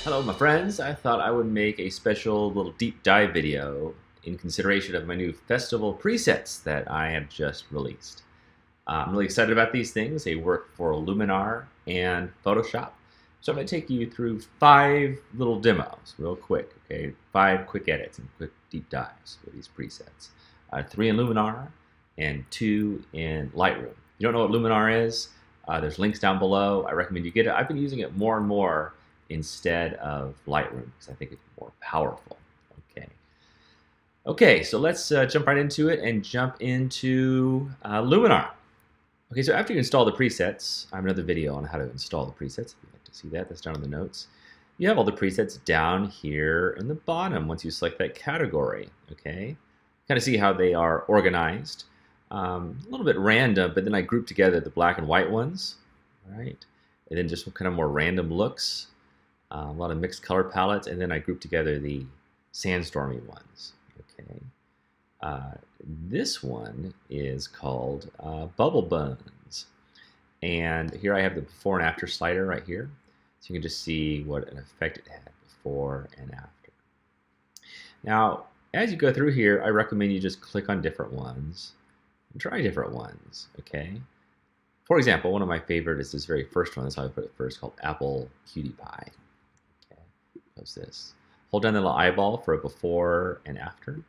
Hello my friends, I thought I would make a special little deep dive video in consideration of my new festival presets that I have just released. I'm really excited about these things. They work for Luminar and Photoshop. So I'm going to take you through 5 little demos real quick, okay? 5 quick edits and quick deep dives with these presets. 3 in Luminar and 2 in Lightroom. If you don't know what Luminar is, there's links down below. I recommend you get it. I've been using it more and more instead of Lightroom because I think it's more powerful. Okay, so let's jump right into it and jump into Luminar. Okay, so after you install the presets, I have another video on how to install the presets. If you'd like to see that, that's down in the notes. You have all the presets down here in the bottom once you select that category, okay? Kind of see how they are organized. A little bit random, but then I group together the black and white ones, all right? And then just kind of more random looks. A lot of mixed color palettes, and then I group together the sandstormy ones. Okay, this one is called Bubble Buns, and here I have the before and after slider right here, so you can just see what an effect it had before and after. Now, as you go through here, I recommend you just click on different ones and try different ones. Okay. For example, one of my favorite is this very first one. That's how I put it first, called Apple Cutie Pie. This. Hold down the little eyeball for a before and after.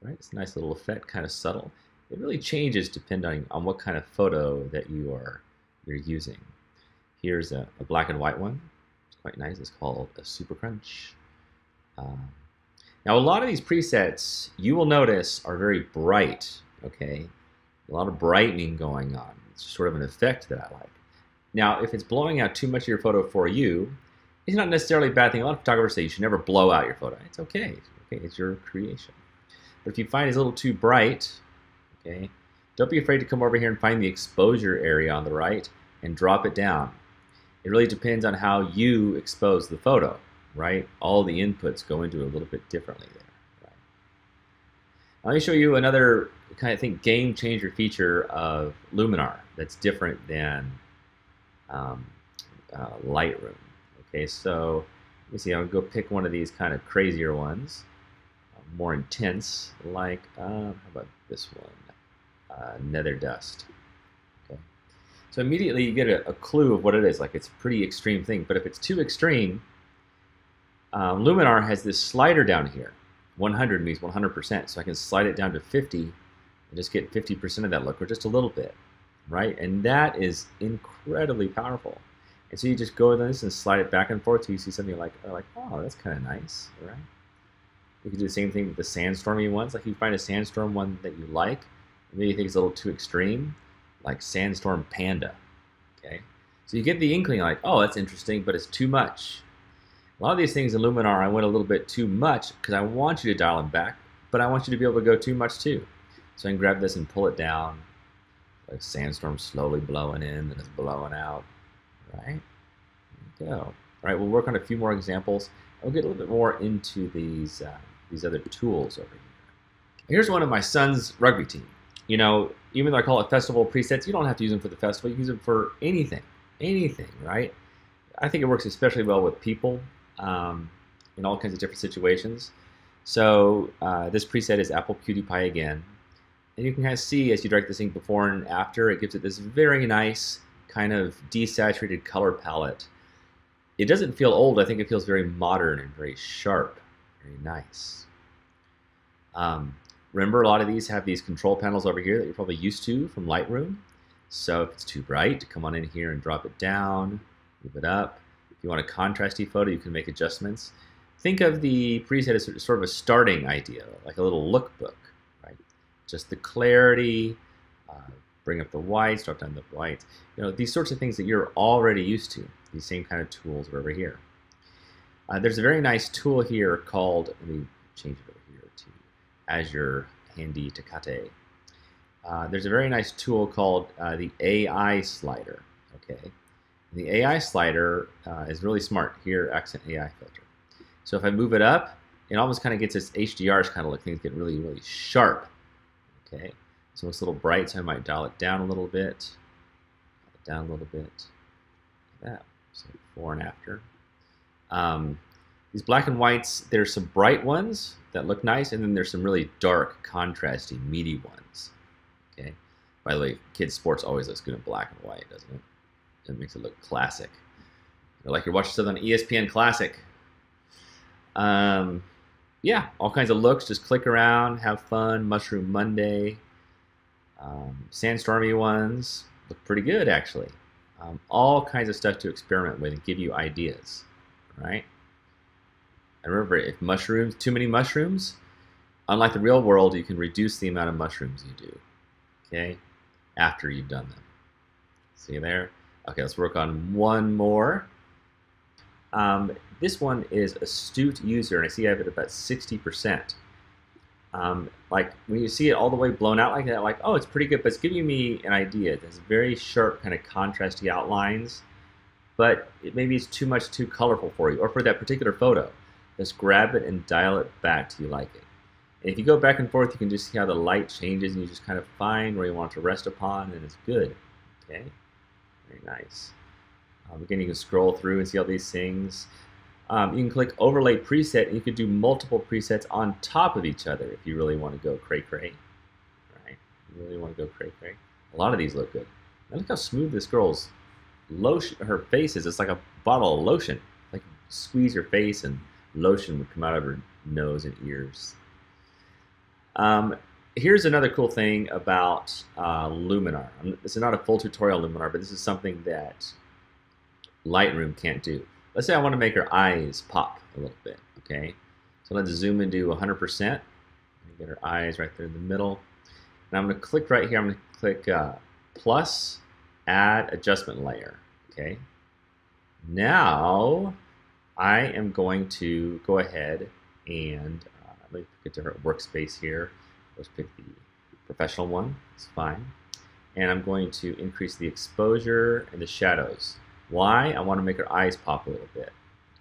Right? It's a nice little effect, kind of subtle. It really changes depending on what kind of photo that you're using. Here's a black and white one. It's quite nice. It's called a Super Crunch. Now a lot of these presets you will notice are very bright. Okay, a lot of brightening going on. It's sort of an effect that I like. Now if it's blowing out too much of your photo for you, it's not necessarily a bad thing. A lot of photographers say you should never blow out your photo. It's okay. It's your creation. But if you find it's a little too bright, okay, don't be afraid to come over here and find the exposure area on the right and drop it down. It really depends on how you expose the photo, right? All the inputs go into it a little bit differently there. Right? Let me show you another kind of game changer feature of Luminar that's different than Lightroom. Okay, so let me see, I'll go pick one of these kind of crazier ones, more intense, like, how about this one, Nether Dust. Okay, so immediately you get a clue of what it is, like it's a pretty extreme thing, but if it's too extreme, Luminar has this slider down here. 100 means 100%, so I can slide it down to 50 and just get 50% of that look, or just a little bit, right? And that is incredibly powerful. And so you just go with this and slide it back and forth so you see something like oh, that's kind of nice, right? You can do the same thing with the sandstormy ones. Like you find a sandstorm one that you like, maybe you think it's a little too extreme, like Sandstorm Panda, okay? So you get the inkling like, oh, that's interesting, but it's too much. A lot of these things in Luminar, I went a little bit too much because I want you to dial them back, but I want you to be able to go too much too. So I can grab this and pull it down, like sandstorm slowly blowing in and it's blowing out. Right? There you go. All right, we'll work on a few more examples. I'll get a little bit more into these other tools over here. Here's one of my son's rugby team. You know, even though I call it festival presets, you don't have to use them for the festival. You can use them for anything, right? I think it works especially well with people in all kinds of different situations. So this preset is Apple Cutie Pie again. And you can kind of see as you drag this thing before and after, it gives it this very nice kind of desaturated color palette. It doesn't feel old. I think it feels very modern and very sharp, very nice. Remember, a lot of these have these control panels over here that you're probably used to from Lightroom. So if it's too bright, come on in here and drop it down, move it up. If you want a contrasty photo, you can make adjustments. Think of the preset as sort of a starting idea, like a little lookbook, right? Just the clarity, bring up the whites, drop down the whites. You know, these sorts of things that you're already used to. These same kind of tools are over here. There's a very nice tool here called, let me change it over here to Azure Handy Tecate. There's a very nice tool called the AI slider. Okay, and the AI slider is really smart. Here, accent AI filter. So if I move it up, it almost kind of gets this HDR kind of look. Things get really, really sharp. Okay. So it's a little bright, so I might dial it down a little bit, like that. So before and after. These black and whites, there's some bright ones that look nice, and then there's some really dark, contrasty, meaty ones. Okay. By the way, kids' sports always looks good in black and white, doesn't it? It makes it look classic. Like you're watching something on ESPN Classic. Yeah, all kinds of looks. Just click around, have fun. Mushroom Monday. Sandstormy ones look pretty good, actually. All kinds of stuff to experiment with and give you ideas, right? And remember, if too many mushrooms, unlike the real world, you can reduce the amount of mushrooms you do, okay, after you've done them. See there? Okay, let's work on one more. This one is Astute User, and I see I have it about 60%. Like when you see it all the way blown out like that, like, oh, it's pretty good, but it's giving me an idea. It has very sharp, kind of contrasty outlines, but maybe it's too colorful for you, or for that particular photo. Just grab it and dial it back till you like it. And if you go back and forth, you can just see how the light changes, and you just kind of find where you want it to rest upon, and it's good. Okay, very nice. Again, you can scroll through and see all these things. You can click Overlay Preset, and you can do multiple presets on top of each other if you really want to go cray-cray. Right? You really want to go cray-cray. A lot of these look good. Now look how smooth this girl's lotion, her face is. It's like a bottle of lotion. Like squeeze your face and lotion would come out of her nose and ears. Here's another cool thing about Luminar. This is not a full tutorial on Luminar, but this is something that Lightroom can't do. Let's say I want to make her eyes pop a little bit, okay? So let's zoom into 100%. And get her eyes right there in the middle. And I'm going to click right here. I'm going to click plus, add adjustment layer, okay? Now I am going to go ahead and let me get to her workspace here. Let's pick the professional one. It's fine. And I'm going to increase the exposure and the shadows. Why? I want to make her eyes pop a little bit.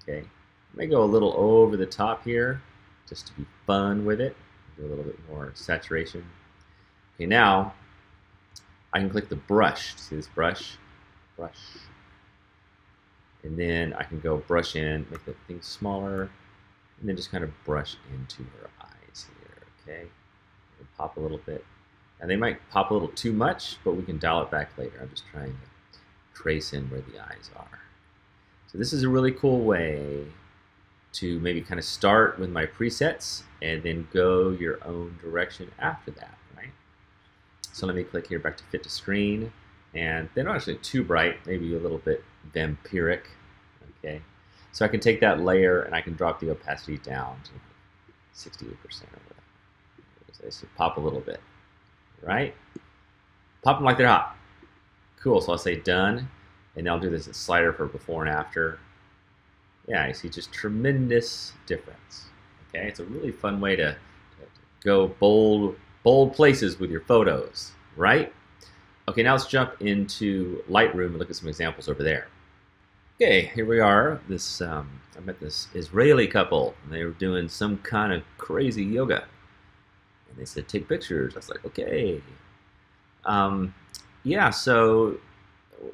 Okay. I may go a little over the top here just to be fun with it. Do a little bit more saturation. Okay, now I can click the brush. See this brush? Brush. And then I can go brush in, make the thing smaller, and then just kind of brush into her eyes here. Okay. Pop a little bit. And they might pop a little too much, but we can dial it back later. I'm just trying to trace in where the eyes are. So this is a really cool way to maybe kind of start with my presets and then go your own direction after that, right? So let me click here back to fit to screen, and they're not actually too bright, maybe a little bit vampiric, okay? So I can take that layer and I can drop the opacity down to 68% or whatever. So pop a little bit, right? Pop them like they're hot. Cool, so I'll say done, and I'll do this slider for before and after. Yeah, you see just tremendous difference. Okay, it's a really fun way to go bold places with your photos, right? Okay, now let's jump into Lightroom and look at some examples over there. Okay, here we are. I met this Israeli couple, and they were doing some kind of crazy yoga. And they said, take pictures. I was like, okay. Yeah, so,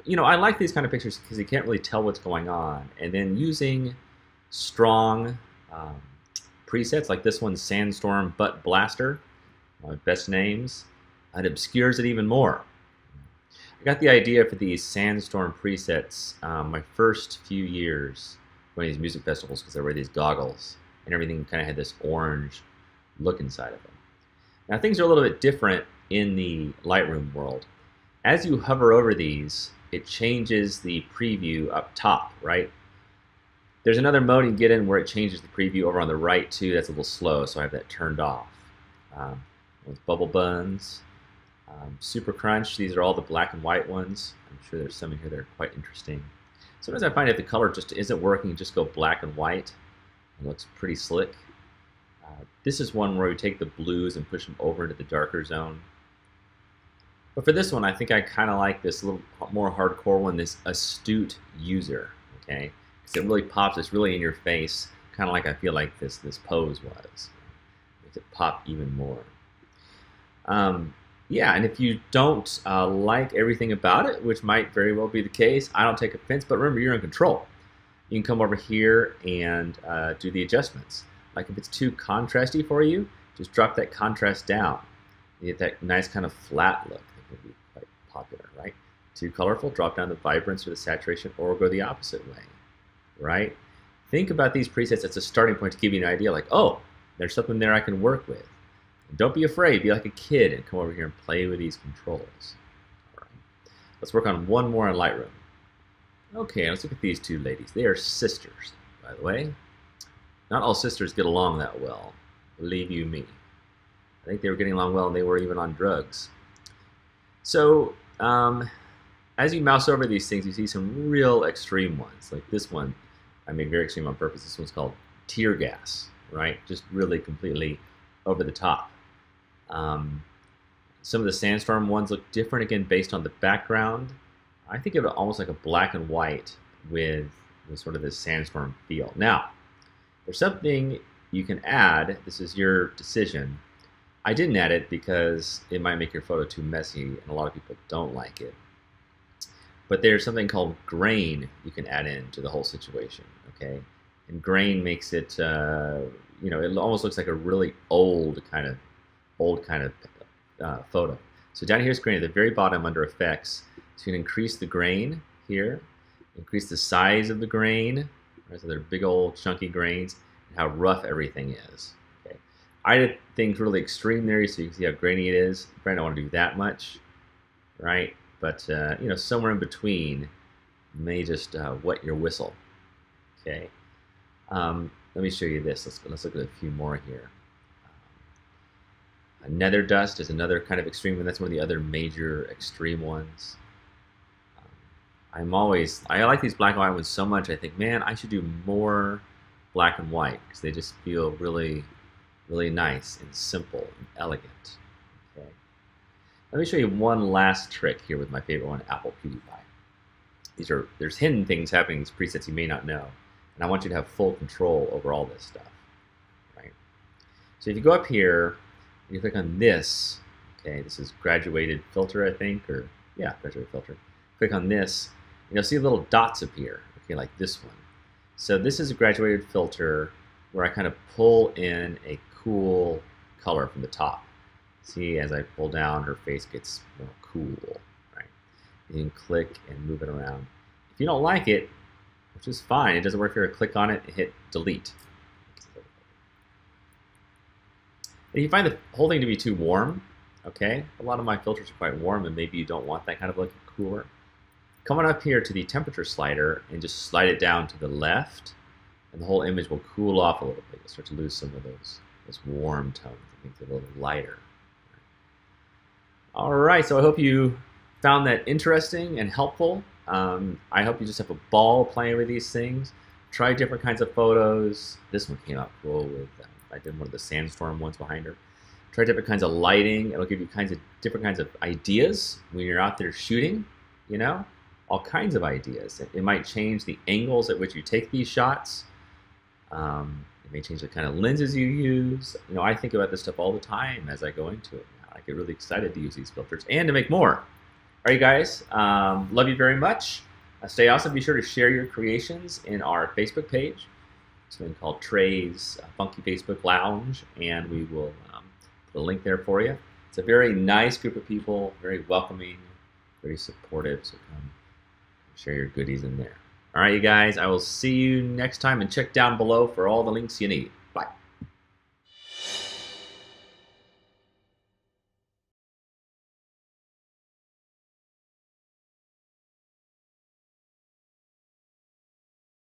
you know, I like these kind of pictures because you can't really tell what's going on. And then using strong presets, like this one's Sandstorm Butt Blaster, my best names, it obscures it even more. I got the idea for these Sandstorm presets my first few years going to these music festivals because I wear these goggles and everything kind of had this orange look inside of them. Now things are a little bit different in the Lightroom world. As you hover over these, it changes the preview up top, right? There's another mode you can get in where it changes the preview over on the right too. That's a little slow, so I have that turned off. With Bubble Buns, Super Crunch, these are all the black and white ones. I'm sure there's some in here that are quite interesting. Sometimes I find if the color just isn't working, just go black and white. It looks pretty slick. This is one where we take the blues and push them over into the darker zone. But for this one, I think I kind of like this little more hardcore one, this Astute User, okay? Because it really pops, it's really in your face, kind of like I feel like this pose was. Makes it pop even more. Yeah, and if you don't like everything about it, which might very well be the case, I don't take offense, but remember, you're in control. you can come over here and do the adjustments. Like if it's too contrasty for you, just drop that contrast down. You get that nice kind of flat look that can be quite popular, right? Too colorful, drop down the vibrance or the saturation, or go the opposite way, right? Think about these presets as a starting point to give you an idea like, oh, there's something there I can work with. And don't be afraid, be like a kid and come over here and play with these controls. All right. Let's work on one more in Lightroom. Okay, let's look at these two ladies. They are sisters, by the way. Not all sisters get along that well, believe you me. I think they were getting along well and they were even on drugs. So, as you mouse over these things, you see some real extreme ones. Like this one, I made very extreme on purpose. This one's called tear gas, right? Just really completely over the top. Some of the sandstorm ones look different, again, based on the background. I think of it almost like a black and white with sort of this sandstorm feel. Now, there's something you can add. This is your decision. I didn't add it because it might make your photo too messy, and a lot of people don't like it. But there's something called grain you can add into the whole situation, okay? And grain makes it, you know, it almost looks like a really old kind of photo. So down here's grain at the very bottom under effects. So you can increase the grain here, increase the size of the grain, right? So they're big old chunky grains, and how rough everything is. Okay, I did things really extreme there, so you can see how grainy it is. You probably don't want to do that much, right? But you know, somewhere in between may just wet your whistle. Okay, let me show you this. Let's look at a few more here. Nether dust is another kind of extreme one. That's one of the other major extreme ones. I like these black and white ones so much. I think, man, I should do more black and white because they just feel really, really nice and simple and elegant. Okay. Let me show you one last trick here with my favorite one, Apple Cutie Pie. There's hidden things happening in these presets you may not know, and I want you to have full control over all this stuff. Right. So if you go up here and you click on this, okay, this is graduated filter, I think, or yeah, graduated filter. Click on this, and you'll see little dots appear, okay, like this one. So this is a graduated filter where I kind of pull in a cool color from the top. See, as I pull down, her face gets more cool, right? You can click and move it around. If you don't like it, which is fine, it doesn't work here, click on it and hit delete. If you find the whole thing to be too warm, okay, a lot of my filters are quite warm and maybe you don't want that kind of look, cooler. Come on up here to the temperature slider and just slide it down to the left, and the whole image will cool off a little bit. You'll start to lose some of those warm tones. It makes it a little lighter. All right, so I hope you found that interesting and helpful. I hope you just have a ball playing with these things. Try different kinds of photos. This one came out cool with, I did one of the sandstorm ones behind her. Try different kinds of lighting. It'll give you different kinds of ideas when you're out there shooting, you know? All kinds of ideas. It might change the angles at which you take these shots. It may change the kind of lenses you use. You know, I think about this stuff all the time as I go into it now. I get really excited to use these filters and to make more. All right, guys. Love you very much. Stay awesome. Be sure to share your creations in our Facebook page. Something called Trey's Funky Facebook Lounge, and we will put a link there for you. It's a very nice group of people, very welcoming, very supportive. So come share your goodies in there. All right, you guys, I will see you next time, and check down below for all the links you need.